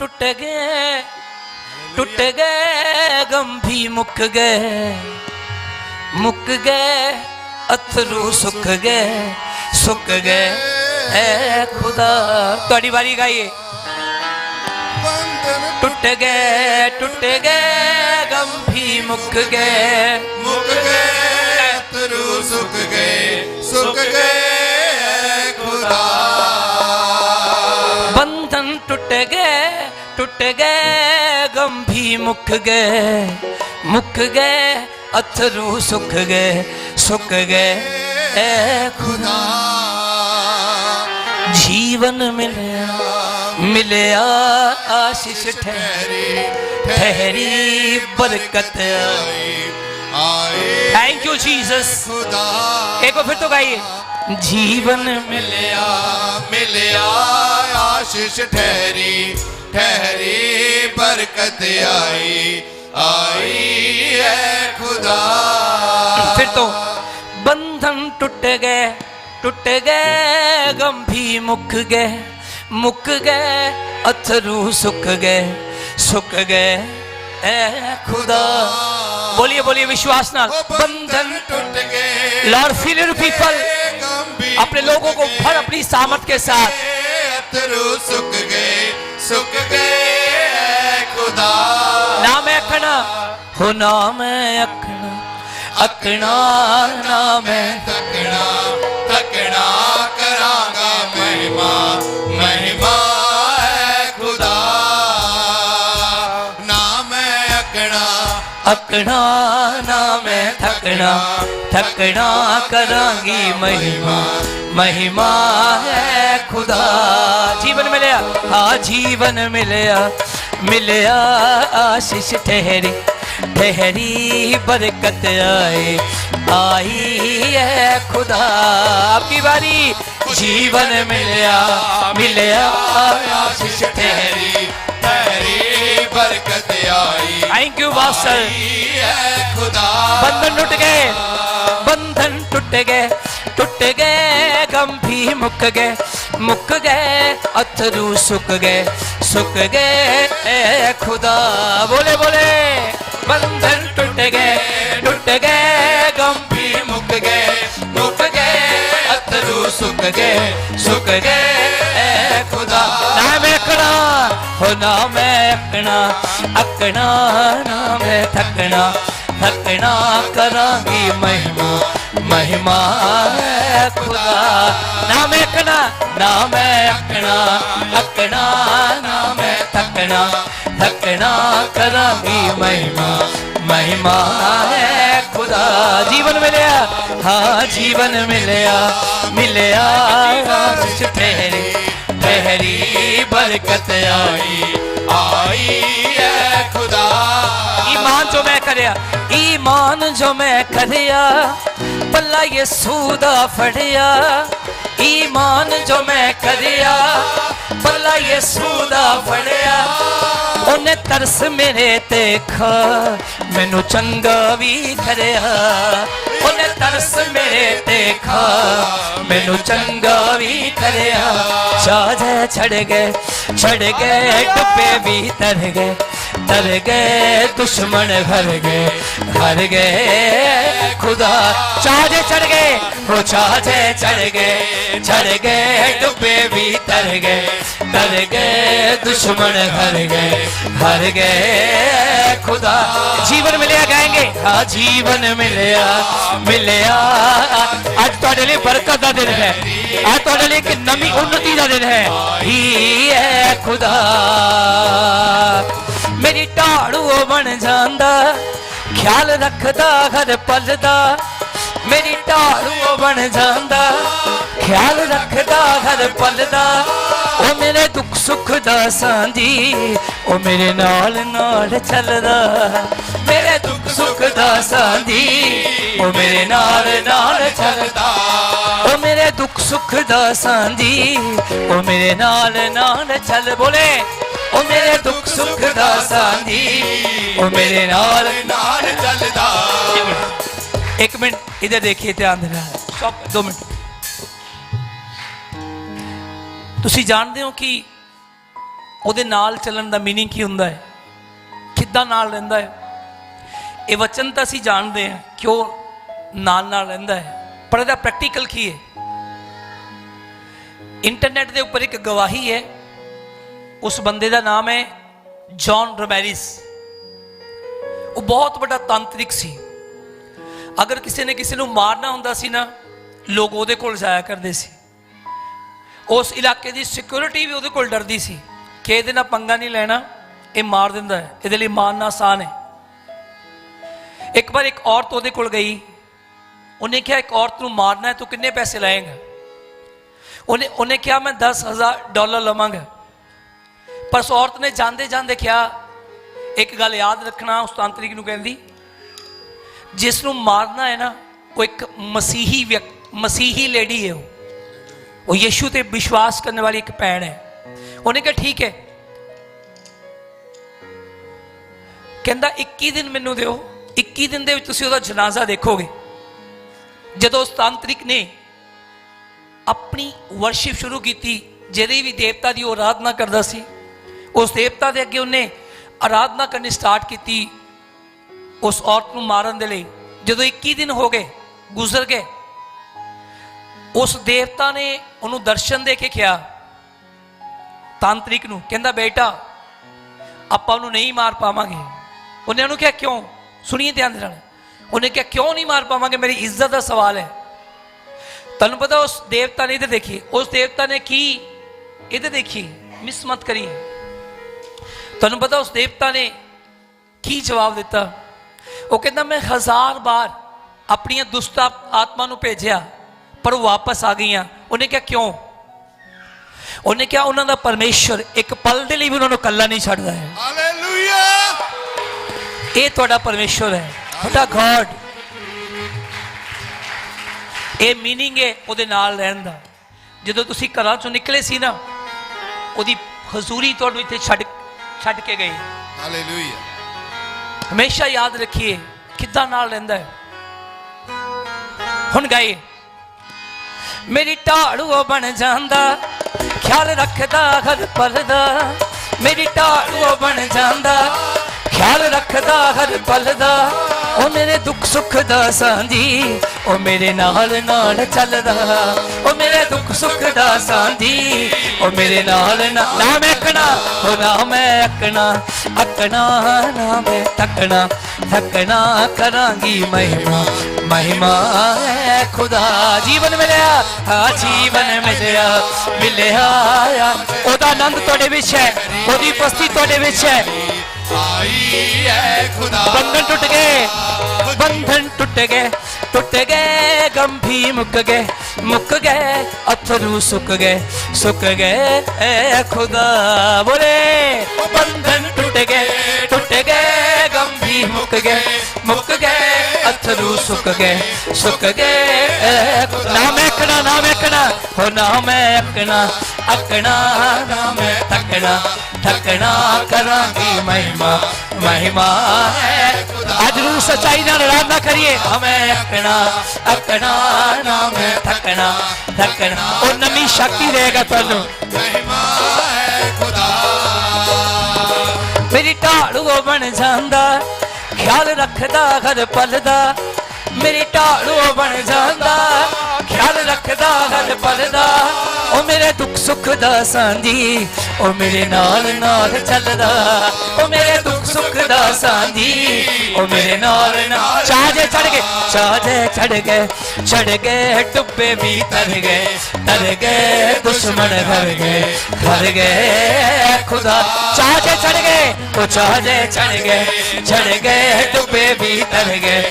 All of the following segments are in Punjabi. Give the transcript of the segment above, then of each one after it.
टूट गए गम भी मुक गए अथरू सुख गए है खुदा। थोड़ी बारी गाइए। टूट गए गम भी मुक गए अथरू सुख गए खुदा। बंधन टूट गए गम भी मुक गए अथरू सुख गए है खुदा। जीवन मिलया आशीष ठहरी बरकत थैंक यू जीसस। एक बार फिर तो गाइए। जीवन मिलया आशीष ठहरी बरकत आई है खुदा। फिर तो बंधन टूट गए गम भी मुक गए अथरू सुख गए ए खुदा। बोलिए विश्वास नाल। बंधन टूट गए लॉर्ड फील योर पीपल। अपने लोगों को भर अपनी सामर्थ के साथ। अथरू सुख गए खुदा। नाम अखना हो नाम अखना नाम तकना करांगा महिमा है खुदा। नाम अकना नाम थकना करांगी महिमा है खुदा। जीवन मिलया हाँ जीवन मिलया आशीष ठहरी बरकत आई है खुदा। आपकी बारी। जीवन मिलया आशीष ठहरी बरकत आई थैंक यू मास्टर। खुदा। बंधन टूट गए गम भी मुक गए अथरू सुख गए खुदा। बोले बंधन टूट गए गम भी मुक गए अथरू सुख गए खुदा। नाम अकना हो नाम अकना नाम थकना करांगी महिमा है खुदा। नाम अकना नाम थकना करांगी महिमा है खुदा। जीवन मिलया हाँ जीवन मिलया आशीष ठहरी बरकत आई है खुदा। ईमान जो मैं करया पल्ला यसू दा फड़िया। ईमान जो मैं करया पल्ला यसू दा फड़िया। उन्हें तरस मेरे ते खा मैनू चंगा भी करया। उन्हें तरस मेरे ते खा मैनू चंगा भी करया। चाहे छड़ गए डुबे भी तर गए दुश्मन भर गए खुदा। चाहे चढ़ गए डुबे भी तर गए दुश्मन भर गए खुदा। जीवन मिलया गाएंगे हाँ जीवन मिलया आज तुहाडे लिए बरकत का दिन है। आज तुहाडे लिए एक नवी उन्नति का दिन है ही है खुदा। मेरी ढाड़ू बन जांदा ख्याल रखदा घर पलदा। मेरी ढाड़ू बन जांदा ख्याल रखदा घर पलदा। ओ मेरे दुख सुख दा सांझी ओ मेरे नाल चलदा। मेरे दुख सुख दा सांझी ओ मेरे नाल चलदा। ओ मेरे दुख सुख दा सांझी ओ मेरे नाल चल। बोले ओ मेरे दुख सुख दा सांझी ओ मेरे नाल चलदा। एक मिनट इधर देखिए ध्यान देना है। 2 मिनट। तुसी जानते हो कि ਉਹਦੇ ਨਾਲ ਚੱਲਣ ਦਾ ਮੀਨਿੰਗ ਕੀ ਹੁੰਦਾ ਹੈ, ਕਿੱਦਾਂ ਨਾਲ ਰਹਿੰਦਾ ਹੈ। ਇਹ ਵਚਨ ਤਾਂ ਅਸੀਂ ਜਾਣਦੇ ਹਾਂ ਕਿ ਉਹ ਨਾਲ ਰਹਿੰਦਾ ਹੈ, ਪਰ ਇਹਦਾ ਪ੍ਰੈਕਟੀਕਲ ਕੀ ਹੈ। ਇੰਟਰਨੈਟ ਦੇ ਉੱਪਰ ਇੱਕ ਗਵਾਹੀ ਹੈ, ਉਸ ਬੰਦੇ ਦਾ ਨਾਮ ਹੈ ਜੌਨ ਰਮੈਰਿਸ। ਉਹ ਬਹੁਤ ਵੱਡਾ ਤਾਂਤਰਿਕ ਸੀ। ਅਗਰ ਕਿਸੇ ਨੇ ਕਿਸੇ ਨੂੰ ਮਾਰਨਾ ਹੁੰਦਾ ਸੀ ਨਾ, ਲੋਕ ਉਹਦੇ ਕੋਲ ਜਾਇਆ ਕਰਦੇ ਸੀ। ਉਸ ਇਲਾਕੇ ਦੀ ਸਿਕਿਉਰਿਟੀ ਵੀ ਉਹਦੇ ਕੋਲ ਡਰਦੀ ਸੀ ਕਿ ਇਹਦੇ ਨਾਲ ਪੰਗਾ ਨਹੀਂ ਲੈਣਾ, ਇਹ ਮਾਰ ਦਿੰਦਾ ਹੈ, ਇਹਦੇ ਲਈ ਮਾਰਨਾ ਆਸਾਨ ਹੈ। ਇੱਕ ਵਾਰ ਇੱਕ ਔਰਤ ਉਹਦੇ ਕੋਲ ਗਈ। ਉਹਨੇ ਕਿਹਾ ਇੱਕ ਔਰਤ ਨੂੰ ਮਾਰਨਾ ਹੈ, ਤੂੰ ਕਿੰਨੇ ਪੈਸੇ ਲਾਏਗਾ? ਉਹਨੇ ਕਿਹਾ ਮੈਂ $10,000 ਲਵਾਂਗਾ। ਪਰ ਉਸ ਔਰਤ ਨੇ ਜਾਂਦੇ ਜਾਂਦੇ ਕਿਹਾ ਇੱਕ ਗੱਲ ਯਾਦ ਰੱਖਣਾ। ਉਸ ਤਾਂਤਰਿਕ ਨੂੰ ਕਹਿੰਦੀ, ਜਿਸ ਨੂੰ ਮਾਰਨਾ ਹੈ ਨਾ, ਉਹ ਇੱਕ ਮਸੀਹੀ ਲੇਡੀ ਹੈ, ਉਹ ਯਿਸੂ ਤੇ ਵਿਸ਼ਵਾਸ ਕਰਨ ਵਾਲੀ ਇੱਕ ਭੈਣ ਹੈ। ਉਹਨੇ ਕਿਹਾ ਠੀਕ ਹੈ। ਕਹਿੰਦਾ 21 ਦਿਨ ਮੈਨੂੰ ਦਿਓ, 21 ਦਿਨ ਦੇ ਵਿੱਚ ਤੁਸੀਂ ਉਹਦਾ ਜਨਾਜ਼ਾ ਦੇਖੋਗੇ। ਜਦੋਂ ਉਸ ਤਾਂਤਰਿਕ ਨੇ ਆਪਣੀ ਵਰਸ਼ਿਪ ਸ਼ੁਰੂ ਕੀਤੀ, ਜਿਹੜੇ ਵੀ ਦੇਵਤਾ ਦੀ ਉਹ ਆਰਾਧਨਾ ਕਰਦਾ ਸੀ, ਉਸ ਦੇਵਤਾ ਦੇ ਅੱਗੇ ਉਹਨੇ ਆਰਾਧਨਾ ਕਰਨੀ ਸਟਾਰਟ ਕੀਤੀ ਉਸ ਔਰਤ ਨੂੰ ਮਾਰਨ ਦੇ ਲਈ। ਜਦੋਂ 21 ਦਿਨ ਹੋ ਗਏ, ਗੁਜ਼ਰ ਗਏ, ਉਸ ਦੇਵਤਾ ਨੇ ਉਹਨੂੰ ਦਰਸ਼ਨ ਦੇ ਕੇ ਕਿਹਾ ਤਾਂਤਰਿਕ ਨੂੰ, ਕਹਿੰਦਾ ਬੇਟਾ ਆਪਾਂ ਉਹਨੂੰ ਨਹੀਂ ਮਾਰ ਪਾਵਾਂਗੇ। ਉਹਨੇ ਉਹਨੂੰ ਕਿਹਾ ਕਿਉਂ? ਸੁਣੀਏ ਧਿਆਨ ਦੇ ਨਾਲ। ਉਹਨੇ ਕਿਹਾ ਕਿਉਂ ਨਹੀਂ ਮਾਰ ਪਾਵਾਂਗੇ, ਮੇਰੀ ਇੱਜ਼ਤ ਦਾ ਸਵਾਲ ਹੈ। ਤੁਹਾਨੂੰ ਪਤਾ ਉਸ ਦੇਵਤਾ ਨੇ, ਇਹਦੇ ਦੇਖੀ, ਉਸ ਦੇਵਤਾ ਨੇ ਕੀ, ਇਹਦੇ ਦੇਖੀ, ਮਿਸ ਮਤ ਕਰੀਏ। ਤੁਹਾਨੂੰ ਪਤਾ ਉਸ ਦੇਵਤਾ ਨੇ ਕੀ ਜਵਾਬ ਦਿੱਤਾ? ਉਹ ਕਹਿੰਦਾ ਮੈਂ 1000 ਵਾਰ ਆਪਣੀਆਂ ਦੁਸ਼ਟ ਆਤਮਾ ਨੂੰ ਭੇਜਿਆ, ਪਰ ਉਹ ਵਾਪਸ ਆ ਗਈਆਂ। ਉਹਨੇ ਕਿਹਾ ਕਿਉਂ? ਉਹਨੇ ਕਿਹਾ ਉਹਨਾਂ ਦਾ ਪਰਮੇਸ਼ਰ ਇੱਕ ਪਲ ਦੇ ਲਈ ਵੀ ਉਹਨਾਂ ਨੂੰ ਇਕੱਲਾ ਨਹੀਂ ਛੱਡਦਾ ਹੈ। ਹਾਲੇਲੂਇਆ। ਇਹ ਤੁਹਾਡਾ ਪਰਮੇਸ਼ਰ ਹੈ, ਤੁਹਾਡਾ ਗॉड। ਇਹ ਮੀਨਿੰਗ ਹੈ ਉਹਦੇ ਨਾਲ ਰਹਿਣ ਦਾ। ਜਦੋਂ ਤੁਸੀਂ ਘਰਾਂ ਚੋਂ ਨਿਕਲੇ ਸੀ ਨਾ, ਉਹਦੀ ਹਜ਼ੂਰੀ ਤੁਹਾਨੂੰ ਇੱਥੇ ਛੱਡ ਕੇ ਗਈ। ਹਾਲੇਲੂਇਆ। ਹਮੇਸ਼ਾ ਯਾਦ ਰੱਖੀਏ ਕਿੱਦਾਂ ਨਾਲ ਰਹਿੰਦਾ ਹੈ। ਹੁਣ ਗਾਏ, ਮੇਰੀ ਢਾਲ ਉਹ ਬਣ ਜਾਂਦਾ, ਖਿਆਲ ਰੱਖਦਾ ਹਰ ਪਲ ਦਾ। ਮੇਰੀ ਢਾਲ ਉਹ ਬਣ ਜਾਂਦਾ, ਖਿਆਲ ਰੱਖਦਾ ਹਰ ਪਲ ਦਾ। ਉਹ ਮੇਰੇ ਦੁੱਖ ਸੁੱਖ ਦਾ ਸਾਂਝੀ, ਉਹ ਮੇਰੇ ਨਾਲ ਚੱਲਦਾ। ਉਹ ਮੇਰੇ ਦੁੱਖ ਸੁੱਖ ਦਾ ਸਾਂਝੀ, ਉਹ ਮੇਰੇ ਨਾਲ ਨਾ ਮੈਂ ਅੱਕਣਾ, ਉਹ ਨਾ ਮੈਂ ਅੱਕਣਾ, ਨਾ ਮੈਂ ਥੱਕਣਾ ਕਰਾਂਗੀ ਮਹਿਮਾ ਹੈ ਖੁਦਾ। ਜੀਵਨ ਮਿਲਿਆ, ਹਾਂ ਜੀਵਨ ਮਿਲਿਆ। ਉਹਦਾ ਆਨੰਦ ਤੁਹਾਡੇ ਵਿੱਚ ਹੈ, ਉਹਦੀ ਉਪਸਥਿਤੀ ਤੁਹਾਡੇ ਵਿੱਚ ਹੈ। ਆਈ ਹੈ ਖੁਦਾ। ਬੰਧਨ ਟੁੱਟ ਗਏ, ਗਮ ਵੀ ਮੁੱਕ ਗਏ, ਅਥਰੂ ਸੁੱਕ ਗਏ ਐ ਖੁਦਾ। ਬੋਲੇ ਬੰਧਨ ਟੁੱਟ ਗਏ, ਗਮ ਵੀ ਮੁੱਕ ਗਏ, ਅਥਰੂ ਸੁੱਕ ਗਏ ਐ ਖੁਦਾ। ਨਾ ਮੈਂ ਅੱਕਣਾ, ਹੋ ਨਾ ਮੈਂ ਅੱਕਣਾ, ਨਾ ਮੈਂ ਥੱਕਣਾ ਕਰਾਂਗੀ ਮਹਿਮਾ ਹੈ। ਅੱਜ ਨੂੰ ਸੱਚਾਈ ਨਾਲ ਆਰਾਧਨਾ ਕਰੀਏ। ਹਮੇ ਅੱਕਣਾ, ਨਾ ਮੈਂ ਥੱਕਣਾ। ਉਹ ਨਵੀਂ ਸ਼ਕਤੀ ਦੇਗਾ ਤੁਹਾਨੂੰ। ਮਹਿਮਾ ਹੈ ਖੁਦਾ। ਮੇਰੀ ਢਾਲ ਉਹ ਬਣ ਜਾਂਦਾ, ਖਿਆਲ ਰੱਖਦਾ ਹਰ ਪਲ ਦਾ। ਮੇਰੀ ਢਾਲ ਉਹ ਬਣ ਜਾਂਦਾ, ਖਿਆਲ ਰੱਖਦਾ ਹਰ ਪਲ ਦਾ। ਉਹ ਮੇਰੇ ਦੁੱਖ ਸੁੱਖ ਦਾ ਸਾਂਝੀ, ਉਹ ਮੇਰੇ ਨਾਲ ਚੱਲਦਾ। ਉਹ ਮੇਰੇ ਦੁੱਖ ਸੁੱਖ ਦਾ ਸਾਂਝੀ, ਉਹ ਮੇਰੇ ਨਾਲ ਚਾਹੇ ਚੜ ਗਏ ਡੁੱਬੇ ਵੀ ਤਰ ਗਏ ਦੁਸ਼ਮਣ ਘਰ ਗਏ ਖੁਦਾ। ਚਾਹੇ ਚੜ ਗਏ ਡੁੱਬੇ ਵੀ ਤਰ ਗਏ।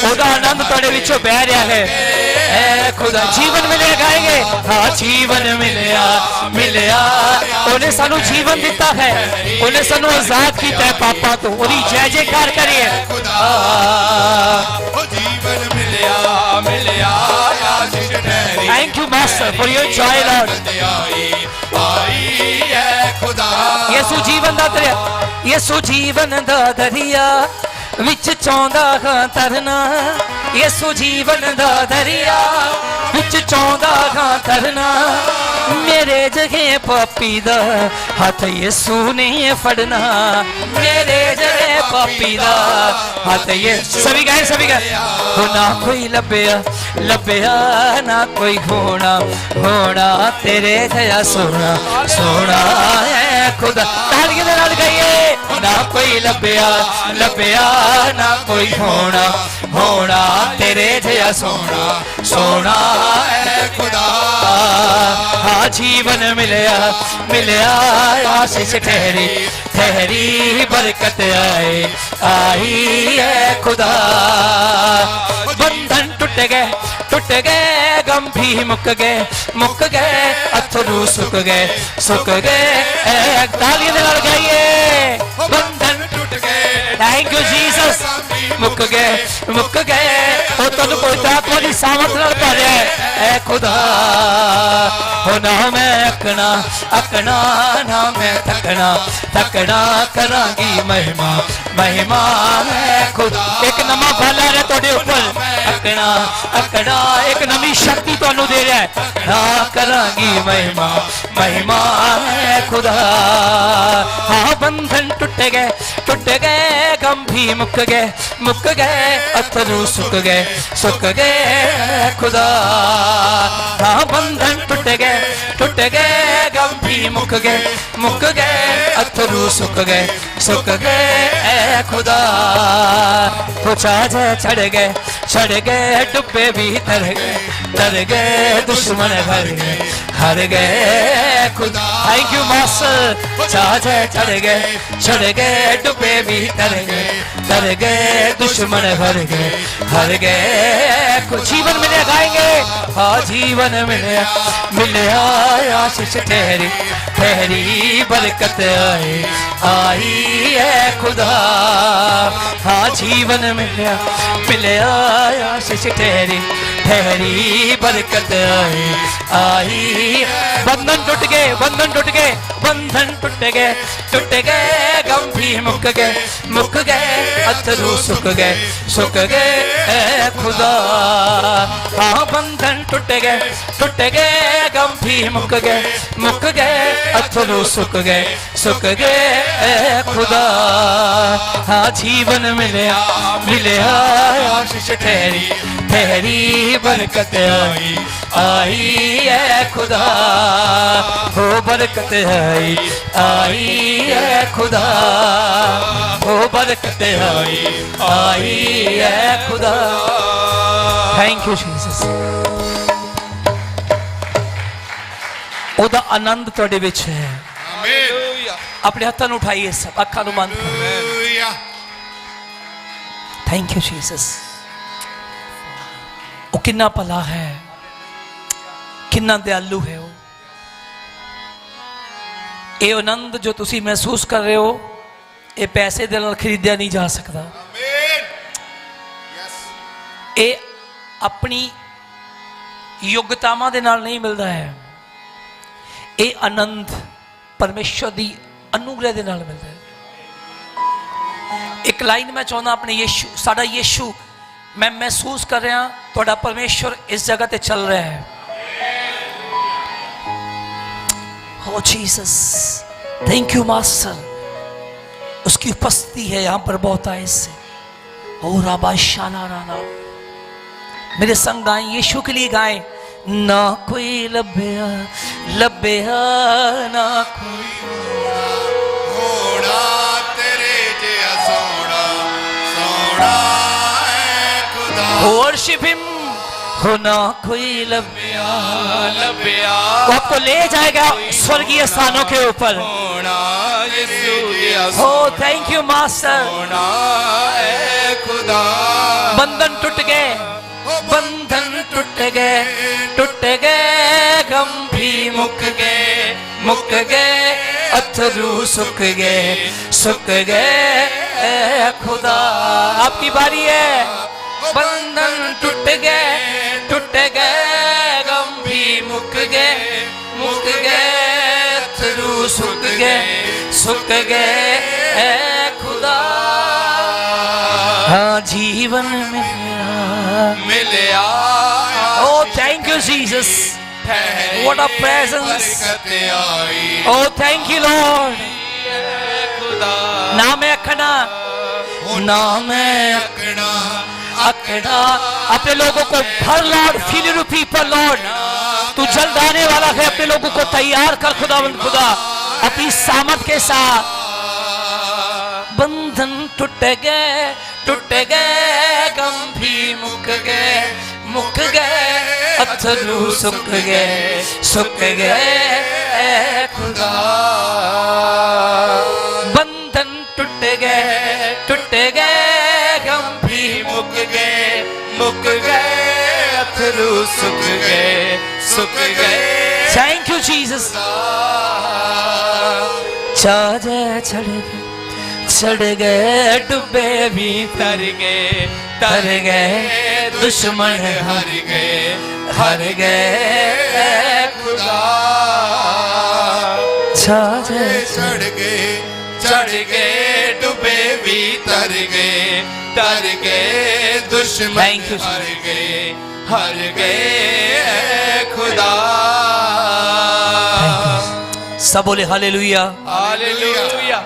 ਉਹਦਾ ਆਨੰਦ ਤੁਹਾਡੇ ਵਿੱਚੋਂ ਬਹਿ ਰਿਹਾ ਹੈ ਐ ਖੁਦਾ। ਜੀਵਨ ਮਿਲਿਆ ਗਾਏਗੇ, ਹਾਂ ਜੀਵਨ ਮਿਲਿਆ। ਉਹਨੇ ਸਾਨੂੰ ਜੀਵਨ ਦਿੱਤਾ ਹੈ, ਉਹਨੇ ਸਾਨੂੰ ਆਜ਼ਾਦ ਕੀਤਾ ਹੈ ਪਾਪਾਂ ਤੋਂ। ਉਹਦੀ ਜੈ ਜੈਕਾਰ ਕਰੀਏ। ਉਹ ਜੀਵਨ ਮਿਲਿਆ ਆਸ਼ੀਸ਼ ਠਹਿਰੀ। Thank you master for your joy Lord. ਆਈ ਹੈ ਖੁਦਾ। ਯਿਸੂ ਜੀਵਨ ਦਾ ਦਰਿਆ ਵਿੱਚ ਚਾਹੁੰਦਾ ਹਾਂ ਤਰਨਾ। ਯਿਸੂ ਜੀਵਨ ਦਾ ਦਰਿਆ ਵਿੱਚ ਚਾਹੁੰਦਾ ਹਾਂ ਤਰਨਾ। मेरे जगह पापी दा हाथ यीशु ने फड़ना, मेरे जगह पापी दा हाथ ये सभी गए हो ना कोई लभया लभया ना कोई होना होना तेरे जया सोना सोना है खुदा। तालियों दे नाल गाइए ना कोई लभया लभया ना कोई होना होना तेरे जया सोना सोना है खुदा। हाँ जीवन मिलया मिलया आशीष ठहरी ठहरी बरकत आए आई है खुदा। बंधन टूट गए गम भी मुक गए अथरू सुख गए तालियां दे नाल गाइए बंधन टूट गए। थैंक यू जीसस मुक गए ਉਹ ਤੁਹਾਨੂੰ ਕੋਈ ਆਤਮਾ ਦੀ ਸਾਮਰਥ ਨਾਲ ਭਰਿਆ ਐ ਖੁਦਾ। ਹੋ ਨਾ ਮੈਂ ਅਕਣਾ ਅਕਣਾ ਨਾ ਮੈਂ ਥਕਣਾ ਕਰਾਂਗੀ ਮਹਿਮਾ ਮਹਿਮਾ ਹੈ ਖੁਦਾ। ਇੱਕ ਨਵਾਂ ਫਲ ਆ ਰਿਹਾ ਤੁਹਾਡੇ ਉੱਪਰ ਅਕਣਾ ਅਕਣਾ ਇੱਕ ਨਵੀਂ ਸ਼ਕਤੀ ਤੁਹਾਨੂੰ ਦੇ ਰਿਹਾ ਹੈ ਨਾ ਕਰਾਂਗੀ ਮਹਿਮਾ ਮਹਿਮਾ ਹੈ ਖੁਦਾ। ਹਾਂ ਬੰਧਨ ਟੁੱਟ ਗਏ ਗਮ भी मुक गए अथरू सुख गए खुदा। हाँ बंधन टूट गए गम भी मुक गए अथरू सुख गए खुदा। तो चाज चढ़ गए डुब्बे भी तर गए दुश्मन हर गए खुदा। Thank you master. चाज चढ़ गए डुब्बे भी तर गए दुश्मन हर गए जीवन मिले गाएंगे। हाँ जीवन मिले आशीष ठहरी बरकत आई है खुदा। हाँ जीवन मिले आशीष ठहरी बरकत आई। बंधन टूट गए गम भी मुक गए अथरू सुख गए खुदा। हाँ बंधन टूट गए गम भी मुक गए अथरू सुख गए खुदा। हाँ जीवन मिले आशीष ठहरी बरकत आई है खुदा। हो बरकत आई है खुदा। हो बरकत आई है खुदा। Thank you Jesus. ਉਹਦਾ ਆਨੰਦ ਤੁਹਾਡੇ ਵਿੱਚ ਹੈ। ਆਮੀਨ। ਆਪਣੇ ਹੱਥਾਂ ਨੂੰ ਉਠਾਈਏ ਸਭ ਅੱਖਾਂ ਨੂੰ ਬੰਦ ਕਰੋ। ਹਾਲੇਲੂਇਆ। Thank you Jesus. ਉਹ ਕਿੰਨਾ ਭਲਾ ਹੈ ਕਿੰਨਾ ਦਿਆਲੂ ਹੈ ਉਹ। ਇਹ ਆਨੰਦ ਜੋ ਤੁਸੀਂ ਮਹਿਸੂਸ ਕਰ ਰਹੇ ਹੋ ਇਹ ਪੈਸੇ ਦੇ ਨਾਲ ਖਰੀਦਿਆ ਨਹੀਂ ਜਾ ਸਕਦਾ। ਆਮੀਨ। ਯੈਸ। ਇਹ ਆਪਣੀ ਯੋਗਤਾਵਾਂ ਦੇ ਨਾਲ ਨਹੀਂ ਮਿਲਦਾ ਹੈ। ਇਹ ਆਨੰਦ ਪਰਮੇਸ਼ਰ ਦੀ ਅਨੁਗ੍ਰਹਿ ਦੇ ਨਾਲ ਮਿਲਦਾ ਹੈ। ਇੱਕ ਲਾਈਨ ਮੈਂ ਚਾਹੁੰਦਾ ਆਪਣੇ ਯੀਸ਼ੂ ਸਾਡਾ ਯੀਸ਼ੂ मैं महसूस कर रहा थोड़ा परमेश्वर इस जगह पे चल रहा है। ओ जीसस थैंक यू मास्टर। उसकी उपस्थिति है यहाँ पर बहुत आए से। ओ राबा शाना राना मेरे संग गाएं यीशु के लिए गाएं। ना कोई लभया लभया ना कोई होना तेरे जिया सोना सोना वर्शिप हिम। होना कोई लभया लभया वो आपको ले जाएगा स्वर्गीय स्थानों के ऊपर। होना यीशु जिया हो थैंक यू मास्टर। सोना है खुदा। बंधन टूट गए गम भी मुक गए अथरू सुख गए खुदा। आपकी बारी है। बंधन टूट गए गम भी मुक गए अथरू सुख गए खुदा। हाँ जीवन मिले मिलया। Oh, thank you, Jesus. ठहरी What a presence. बरकत आई Oh, thank you, Lord. खुदा ना मैं अखना, ना मैं अकड़ा अकड़ा। अपने लोगों को भर Lord, feel your people Lord. तू जल्द आने वाला है, अपने लोगों को तैयार कर खुदावंद खुदा अपनी सामर्थ के साथ। बंधन टूट गए, गम भी मुक गए, अथरू सुख गए खुदा। बंधन टूट गए, गम भी मुक गए, अथरू सुख गए थैंक यू जीसस। चाहे चढ़ गए, डूबे भी तर गए, दुश्मन हार गए खुदा चाहे चढ़ गए डूबे भी तर गए दुश्मन Thank you, हार गए खुदा। सब बोले हालेलुया। हालेलुया।